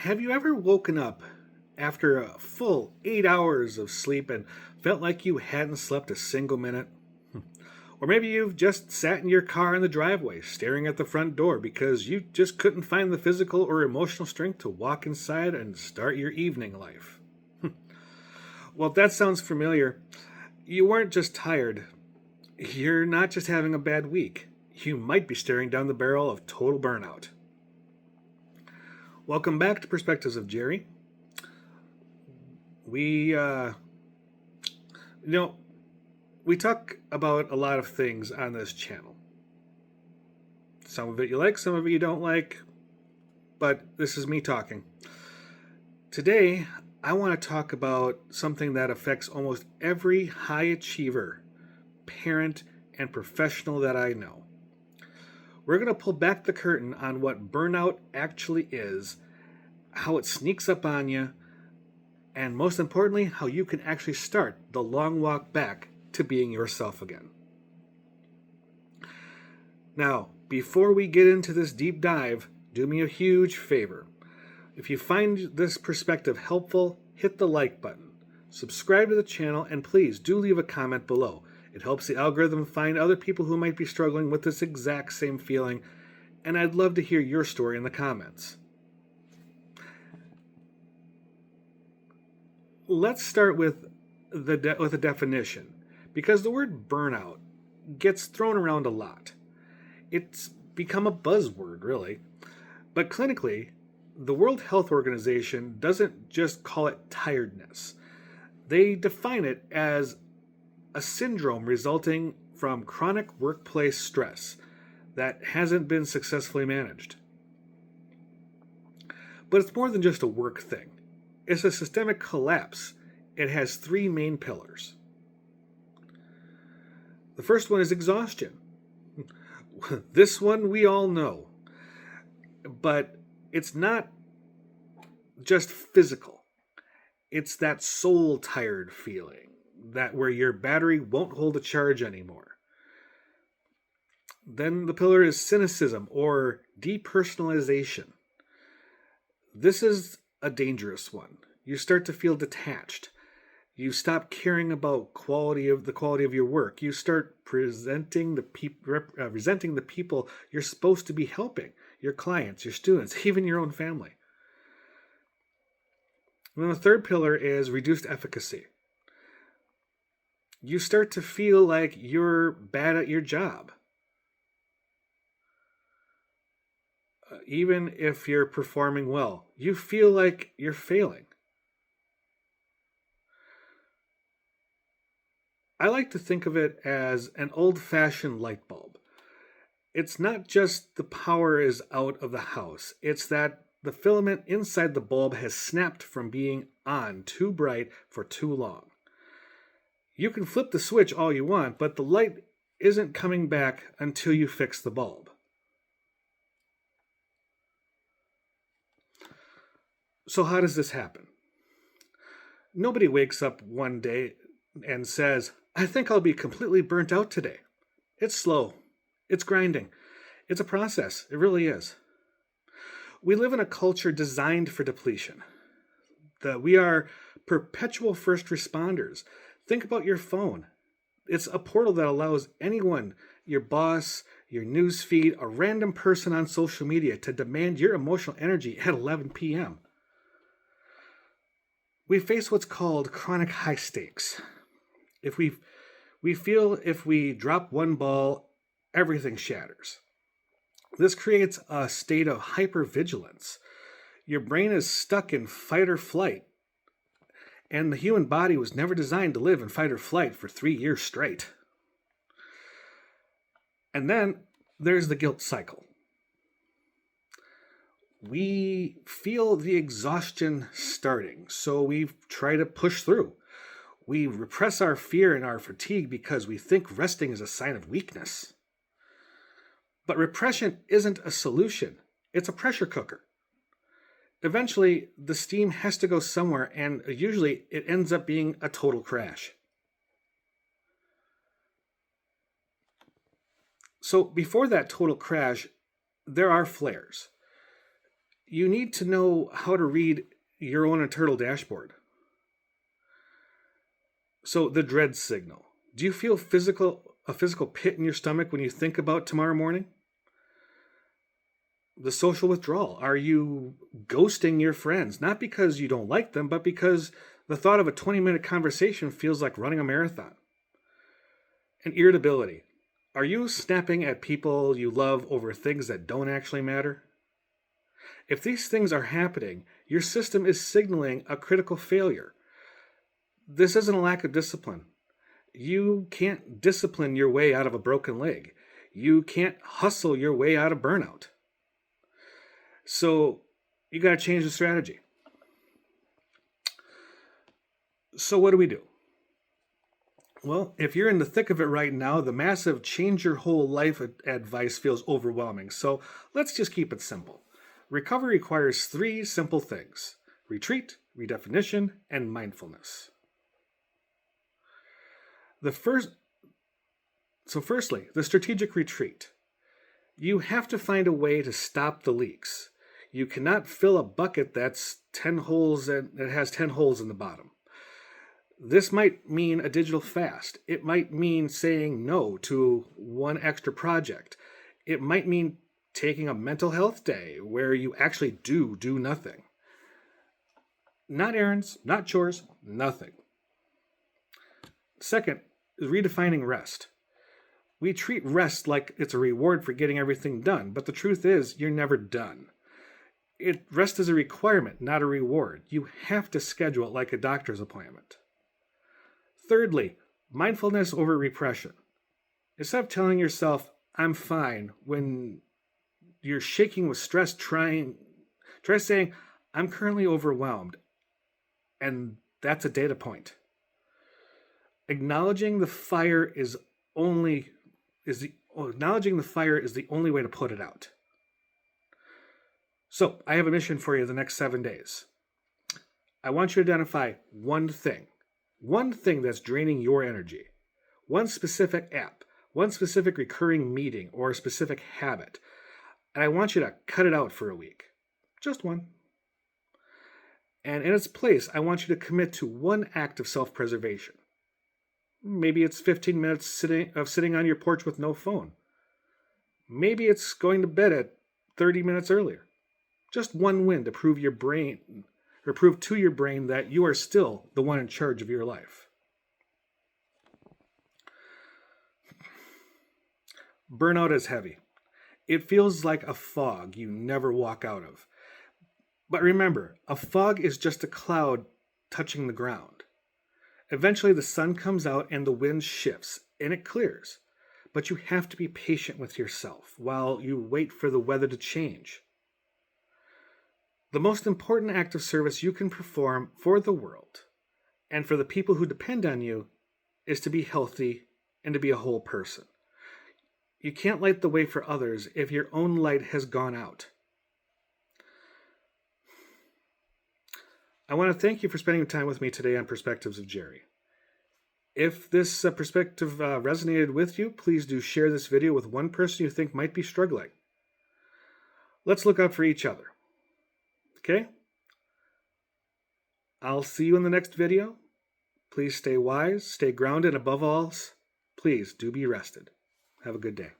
Have you ever woken up after a full 8 hours of sleep and felt like you hadn't slept a single minute? Or maybe you've just sat in your car in the driveway staring at the front door because you just couldn't find the physical or emotional strength to walk inside and start your evening life. Well, if that sounds familiar, you weren't just tired. You're not just having a bad week. You might be staring down the barrel of total burnout. Welcome back to Perspectives of Jerry. We, you know, we talk about a lot of things on this channel. Some of it you like, some of it you don't like, but this is me talking. Today, I want to talk about something that affects almost every high achiever, parent, and professional that I know. We're going to pull back the curtain on what burnout actually is, how it sneaks up on you, and most importantly, how you can actually start the long walk back to being yourself again. Now, before we get into this deep dive, do me a huge favor. If you find this perspective helpful, hit the like button, subscribe to the channel, and please do leave a comment below. It helps the algorithm find other people who might be struggling with this exact same feeling, and I'd love to hear your story in the comments. Let's start with a definition, because the word burnout gets thrown around a lot. It's become a buzzword, really. But clinically, the World Health Organization doesn't just call it tiredness. They define it as a syndrome resulting from chronic workplace stress that hasn't been successfully managed. But it's more than just a work thing. It's a systemic collapse. It has three main pillars. The first one is exhaustion. This one we all know. But it's not just physical. It's that soul tired feeling, that where your battery won't hold a charge anymore. Then the pillar is cynicism or depersonalization. This is a dangerous one. You start to feel detached. You stop caring about the quality of your work. You start resenting the people you're supposed to be helping, your clients, your students, even your own family. And then the third pillar is reduced efficacy. You start to feel like you're bad at your job. Even if you're performing well, you feel like you're failing. I like to think of it as an old-fashioned light bulb. It's not just the power is out of the house. It's that the filament inside the bulb has snapped from being on too bright for too long. You can flip the switch all you want, but the light isn't coming back until you fix the bulb. So how does this happen? Nobody wakes up one day and says, I think I'll be completely burnt out today. It's slow. It's grinding. It's a process. It really is. We live in a culture designed for depletion. That we are perpetual first responders. Think about your phone. It's a portal that allows anyone, your boss, your news feed, a random person on social media to demand your emotional energy at 11 p.m. We face what's called chronic high stakes. We feel if we drop one ball, everything shatters. This creates a state of hypervigilance. Your brain is stuck in fight or flight, and the human body was never designed to live in fight or flight for 3 years straight. And then there's the guilt cycle. We feel the exhaustion starting, so we try to push through. We repress our fear and our fatigue because we think resting is a sign of weakness. But repression isn't a solution. It's a pressure cooker. Eventually, the steam has to go somewhere, and usually it ends up being a total crash. So before that total crash, there are flares. You need to know how to read your own internal dashboard. So the dread signal. Do you feel a physical pit in your stomach when you think about tomorrow morning? The social withdrawal. Are you ghosting your friends? Not because you don't like them, but because the thought of a 20-minute conversation feels like running a marathon. And irritability. Are you snapping at people you love over things that don't actually matter? If these things are happening, your system is signaling a critical failure. This isn't a lack of discipline. You can't discipline your way out of a broken leg. You can't hustle your way out of burnout. So you got to change the strategy. So what do we do? Well, if you're in the thick of it right now, the massive change your whole life advice feels overwhelming. So let's just keep it simple. Recovery requires 3 simple things: retreat, redefinition, and mindfulness. Firstly, the strategic retreat. You have to find a way to stop the leaks. You cannot fill a bucket that's 10 holes and it has 10 holes in the bottom. This might mean a digital fast. It might mean saying no to one extra project. It might mean taking a mental health day where you actually do nothing. Not errands, not chores, nothing. Second is redefining rest. We treat rest like it's a reward for getting everything done, but the truth is you're never done. Rest is a requirement, not a reward. You have to schedule it like a doctor's appointment. Thirdly, mindfulness over repression. Instead of telling yourself, I'm fine, when you're shaking with stress, try saying, I'm currently overwhelmed. And that's a data point. Acknowledging the fire is the only way to put it out. So I have a mission for you the next 7 days. I want you to identify one thing that's draining your energy, one specific app, one specific recurring meeting, or a specific habit. And I want you to cut it out for a week. Just one. And in its place, I want you to commit to one act of self-preservation. Maybe it's 15 minutes sitting on your porch with no phone. Maybe it's going to bed at 30 minutes earlier. Just one win to prove to your brain that you are still the one in charge of your life. Burnout is heavy. It feels like a fog you never walk out of. But remember, a fog is just a cloud touching the ground. Eventually the sun comes out and the wind shifts and it clears. But you have to be patient with yourself while you wait for the weather to change. The most important act of service you can perform for the world and for the people who depend on you is to be healthy and to be a whole person. You can't light the way for others if your own light has gone out. I want to thank you for spending time with me today on Perspectives of Jerry. If this perspective resonated with you, please do share this video with one person you think might be struggling. Let's look out for each other. Okay? I'll see you in the next video. Please stay wise, stay grounded, and above all, please do be rested. Have a good day.